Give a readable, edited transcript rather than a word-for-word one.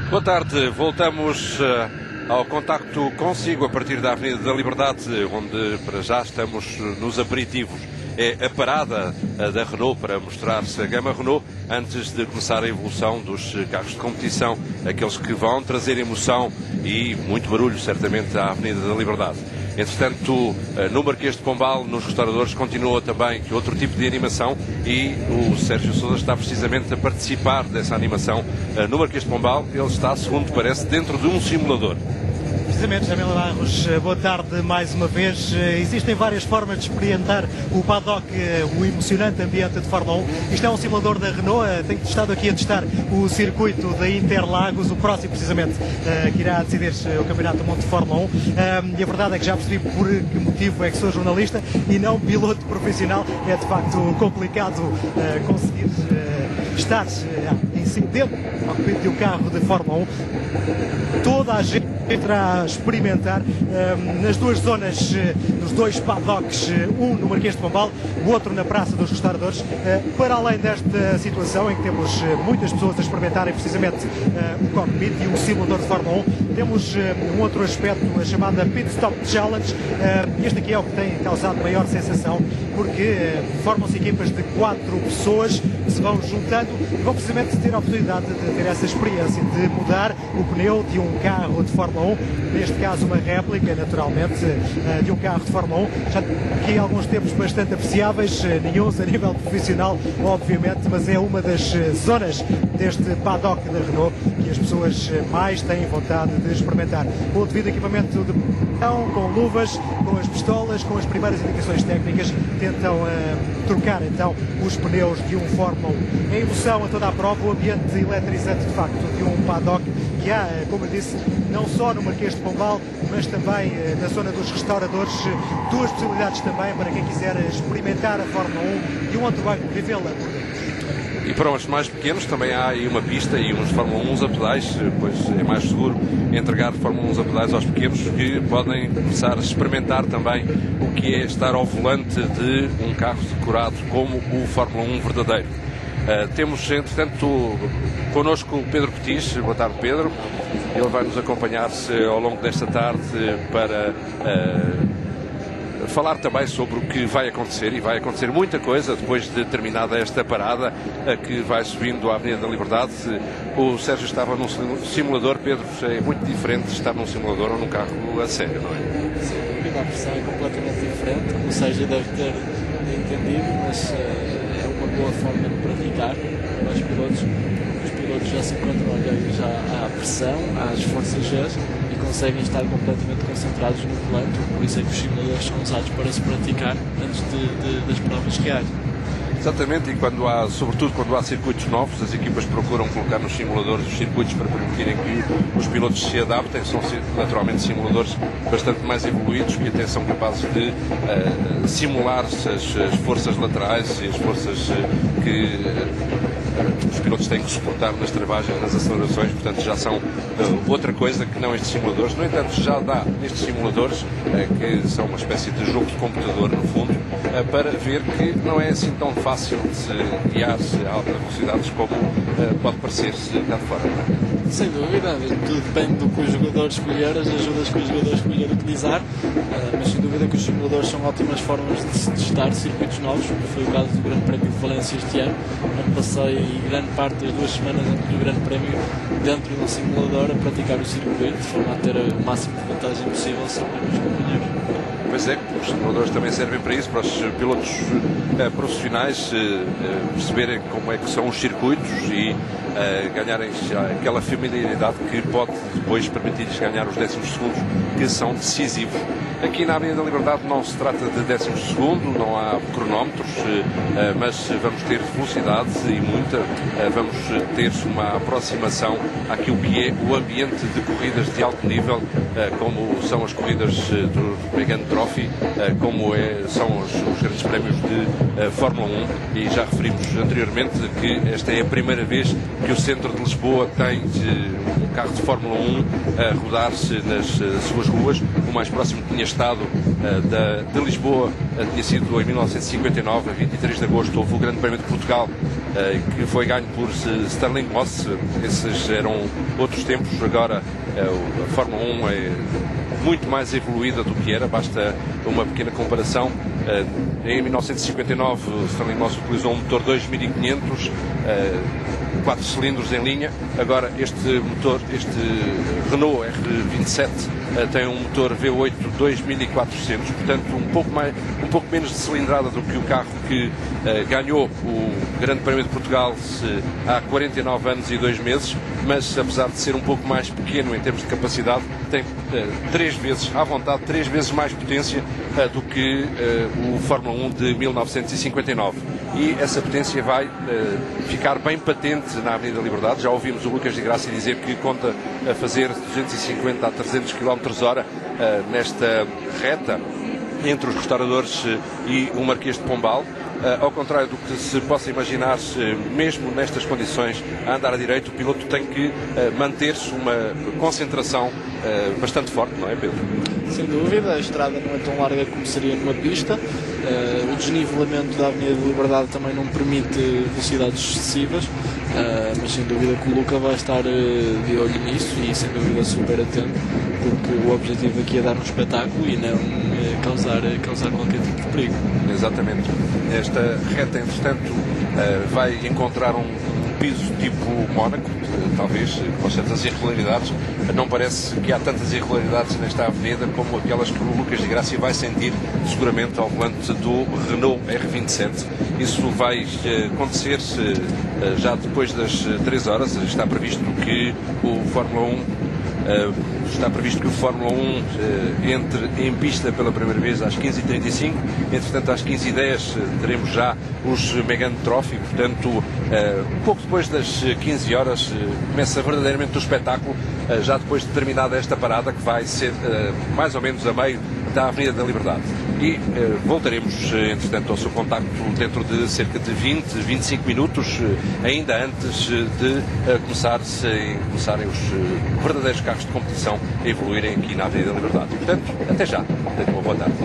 Boa tarde, voltamos ao contacto consigo a partir da Avenida da Liberdade, onde para já estamos nos aperitivos. É a parada da Renault para mostrar-se a gama Renault antes de começar a evolução dos carros de competição, aqueles que vão trazer emoção e muito barulho certamente à Avenida da Liberdade. Entretanto, no Marquês de Pombal, nos restauradores, continua também outro tipo de animação e o Sérgio Sousa está precisamente a participar dessa animação no Marquês de Pombal. Ele está, segundo parece, dentro de um simulador. Precisamente, Jamila Barros, boa tarde mais uma vez. Existem várias formas de experimentar o paddock, o emocionante ambiente de Fórmula 1. Isto é um simulador da Renault, tenho estado aqui a testar o circuito da Interlagos, o próximo precisamente que irá decidir o Campeonato do Mundo de Fórmula 1. E a verdade é que já percebi por que motivo é que sou jornalista e não piloto profissional. É de facto complicado conseguir estar em cima dentro de um carro de Fórmula 1. Toda a gente irá experimentar nas duas zonas, nos dois paddocks, um no Marquês de Pombal, o outro na Praça dos Restauradores. Para além desta situação em que temos muitas pessoas a experimentarem precisamente o cockpit e o simulador de Fórmula 1, temos um outro aspecto, a chamada Pit Stop Challenge. Este aqui é o que tem causado maior sensação, porque formam-se equipas de 4 pessoas que se vão juntando e vão precisamente ter a oportunidade de ter essa experiência de mudar o pneu de um carro de Fórmula 1, neste caso uma réplica, naturalmente, de um carro de Fórmula 1. Já aqui alguns tempos bastante apreciáveis, nenhum a nível profissional, obviamente, mas é uma das zonas deste paddock da Renault que as pessoas mais têm vontade de experimentar. Com o devido equipamento de proteção, com luvas, com as pistolas, com as primeiras indicações técnicas, tentam trocar então os pneus de um Fórmula 1. É emoção a toda a prova, o ambiente eletrizante de facto de um paddock que há, como eu disse, não só no Marquês de Pombal, mas também na zona dos restauradores. Duas possibilidades também para quem quiser experimentar a Fórmula 1 e um outro banco vivê-la por dentro. E para os mais pequenos também há aí uma pista e uns Fórmula 1 a pedais, pois é mais seguro entregar Fórmula 1 a pedais aos pequenos, que podem começar a experimentar também o que é estar ao volante de um carro decorado como o Fórmula 1 verdadeiro. Temos, entretanto, connosco o Pedro Petis. Boa tarde, Pedro. Ele vai nos acompanhar-se ao longo desta tarde para falar também sobre o que vai acontecer, e vai acontecer muita coisa depois de terminada esta parada que vai subindo à Avenida da Liberdade. O Sérgio estava num simulador. Pedro, é muito diferente estar num simulador ou num carro a sério, não é? Sim, a versão é completamente diferente, ou seja, deve ter entendido, mas é uma boa forma de praticar para os pilotos. Os pilotos já se encontram alheios à pressão, às forças G, e conseguem estar completamente concentrados no volante, por isso é que os simuladores são usados para se praticar antes das provas reais. Exatamente, e sobretudo quando há circuitos novos, as equipas procuram colocar nos simuladores os circuitos para permitirem que os pilotos se adaptem. São naturalmente simuladores bastante mais evoluídos, que até são capazes de simular as forças laterais e as forças que os pilotos têm que suportar nas travagens, nas acelerações. Portanto, já são outra coisa que não estes simuladores. No entanto, já dá nestes simuladores, que são uma espécie de jogo de computador, no fundo, para ver que não é assim tão fácil de se guiar-se a altas velocidades como pode parecer-se cá de fora. Não é? Sem dúvida, tudo depende do que o jogador escolher, as ajudas que o jogador escolher utilizar, mas sem dúvida que os simuladores são ótimas formas de se testar circuitos novos, como foi o caso do Grande Prémio de Valência este ano, onde passei grande parte das 2 semanas antes do Grande Prémio dentro de um simulador a praticar o circuito, de forma a ter o máximo de vantagem possível sobre os meus companheiros. Pois é, os simuladores também servem para isso, para os pilotos profissionais perceberem como é que são os circuitos e ganharem aquela familiaridade que pode depois permitir-lhes ganhar os 10º segundos que são decisivos. Aqui na Avenida da Liberdade não se trata de 10º segundo, não há cronómetros, mas vamos ter velocidade e muita. Vamos ter uma aproximação àquilo que é o ambiente de corridas de alto nível, como são as corridas do Megane Trophy, como são os grandes prémios de Fórmula 1, e já referimos anteriormente que esta é a primeira vez que o centro de Lisboa tem um carro de Fórmula 1 a rodar-se nas suas ruas. O mais próximo que tinha estado de Lisboa tinha sido em 1959, a 23 de agosto, houve o Grande Prémio de Portugal que foi ganho por Stirling Moss. Esses eram outros tempos. Agora a Fórmula 1 é muito mais evoluída do que era, basta uma pequena comparação. Em 1959 Stirling Moss utilizou um motor 2500, 4 cilindros em linha. Agora este Renault R27 tem um motor V8 2400, portanto um pouco menos de cilindrada do que o carro que ganhou o Grande Prémio de Portugal há 49 anos e 2 meses, mas apesar de ser um pouco mais pequeno em termos de capacidade, tem 3 vezes, à vontade, 3 vezes mais potência do que o Fórmula 1 de 1959. E essa potência vai ficar bem patente na Avenida Liberdade. Já ouvimos o Lucas de Graça dizer que conta a fazer 250 a 300 km/h nesta reta entre os restauradores e o Marquês de Pombal. Ao contrário do que se possa imaginar, mesmo nestas condições, a andar à direita, o piloto tem que manter-se uma concentração bastante forte, não é, Pedro? Sem dúvida, a estrada não é tão larga como seria numa pista. O desnivelamento da Avenida de Liberdade também não permite velocidades excessivas, mas sem dúvida que o Luca vai estar de olho nisso e sem dúvida super atento, porque o objetivo aqui é dar um espetáculo e não causar qualquer tipo de perigo. Exatamente. Esta reta, entretanto, vai encontrar um piso tipo Mónaco, talvez, com certas irregularidades. Não parece que há tantas irregularidades nesta avenida como aquelas que o Lucas de Graça vai sentir seguramente ao volante do Renault R27. Isso vai acontecer já depois das 3 horas. Está previsto que o Fórmula 1 entre em pista pela primeira vez às 15h35. Entretanto, às 15h10 teremos já os Megane Trophy. Portanto, um pouco depois das 15 horas começa verdadeiramente o espetáculo, já depois de terminada esta parada, que vai ser mais ou menos a meio da Avenida da Liberdade. E voltaremos, entretanto, ao seu contacto dentro de cerca de 20-25 minutos, ainda antes de começarem os verdadeiros carros de competição a evoluírem aqui na Avenida da Liberdade. Portanto, até já. Tenham uma boa tarde.